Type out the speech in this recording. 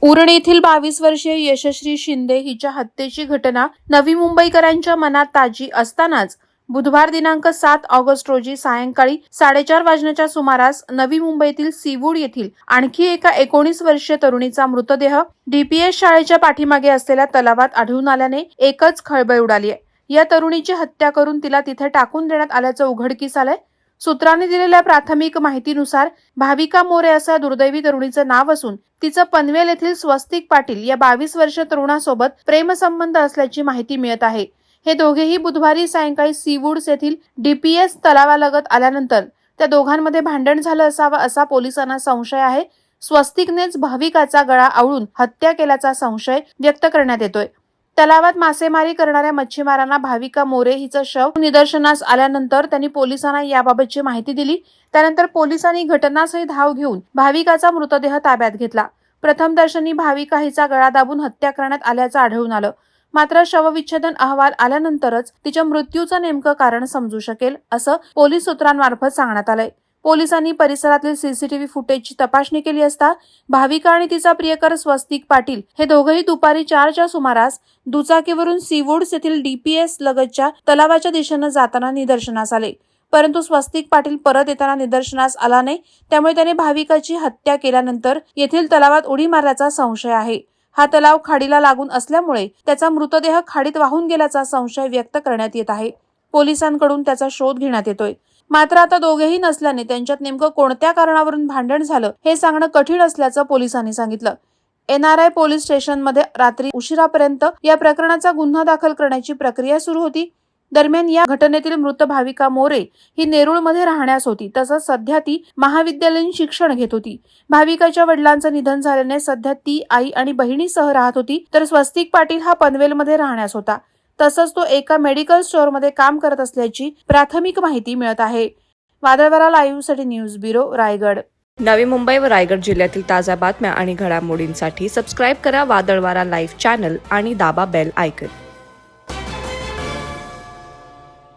उरण येथील 22 वर्षीय यशश्री शिंदे हिच्या हत्येची घटना नवी मुंबईकरांच्या मनात ताजी असतानाच बुधवार दिनांक 7 ऑगस्ट रोजी सायंकाळी 4:30 वाजण्याच्या सुमारास नवी मुंबईतील सीवूड येथील आणखी एका 19 वर्षीय तरुणीचा मृतदेह डीपीएस शाळेच्या पाठीमागे असलेल्या तलावात आढळून आल्याने एकच खळबळ उडाली आहे। या तरुणीची हत्या करून तिला तिथे टाकून देण्यात आल्याचं उघडकीस आलंय। सूत्रांनी दिलेल्या प्राथमिक माहितीनुसार भाविका मोरे असं दुर्दैवी तरुणीचं नाव असून तिचं पनवेल येथील स्वस्तिक पाटील या 22 वर्षीय तरुणासोबत प्रेमसंबंध असल्याची माहिती मिळत आहे। हे दोघेही बुधवारी सायंकाळी सीवूड्स येथील डीपीएस तलावालगत आल्यानंतर त्या दोघांमध्ये भांडण झालं असावं असा पोलिसांना संशय आहे। स्वस्तिकनेच भाविकाचा गळा आवळून हत्या केल्याचा संशय व्यक्त करण्यात येतोय। तलावात मासेमारी करणाऱ्या मच्छीमारांना भाविका मोरे हिचं शव निदर्शनास आल्यानंतर त्यांनी पोलिसांना याबाबतची माहिती दिली। त्यानंतर पोलिसांनी घटनास्थळी धाव घेऊन भाविकाचा मृतदेह ताब्यात घेतला। प्रथमदर्शनी भाविका हिचा गळा दाबून हत्या करण्यात आल्याचं आढळून आलं। मात्र शवविच्छेदन अहवाल आल्यानंतरच तिच्या मृत्यूचं नेमकं कारण समजू शकेल असं पोलीस सूत्रांमार्फत सांगण्यात आलंय। पोलिसांनी परिसरातील सीसीटीव्ही फुटेजची तपासणी केली असता भाविका आणि तिचा प्रियकर स्वस्तिक पाटील हे दोघेही दुपारी 4च्या सुमारास दुचाकीवरून सीवूड्स येथील डीपीएस लगतच्या तलावाच्या दिशेने जाताना निदर्शनास आले। परंतु स्वस्तिक पाटील परत येताना निदर्शनास आला नाही, त्यामुळे त्याने भाविकाची हत्या केल्यानंतर येथील तलावात उडी मारल्याचा संशय आहे। हा तलाव खाडीला लागून असल्यामुळे त्याचा मृतदेह खाडीत वाहून गेल्याचा संशय व्यक्त करण्यात येत आहे। पोलिसांकडून त्याचा शोध घेण्यात येतोय। मात्र आता दोघेही नसल्याने त्यांच्यात नेमकं कोणत्या कारणावरून भांडण झालं हे सांगणं कठीण असल्याचं पोलिसांनी सांगितलं। NRI पोलीस स्टेशनमध्ये रात्री उशिरापर्यंत या प्रकरणाचा गुन्हा दाखल करण्याची प्रक्रिया सुरू होती। दरम्यान या घटनेतील मृत भाविका मोरे ही नेरूळमध्ये राहण्यास होती, तसंच सध्या ती महाविद्यालयीन शिक्षण घेत होती। भाविकाच्या वडिलांचं निधन झाल्याने सध्या ती आई आणि बहिणीसह राहत होती, तर स्वस्तिक पाटील हा पनवेलमध्ये राहण्यास होता। तसंच तो एका मेडिकल स्टोअरमध्ये काम करत असल्याची प्राथमिक माहिती मिळत आहे। वादळवारा लाईव्हसाठी न्यूज ब्युरो, रायगड। नवी मुंबई व रायगड जिल्ह्यातील ताज्या बातम्या आणि घडामोडींसाठी सबस्क्राईब करा वादळवारा लाईव्ह चॅनल आणि दाबा बेल आयकॉन।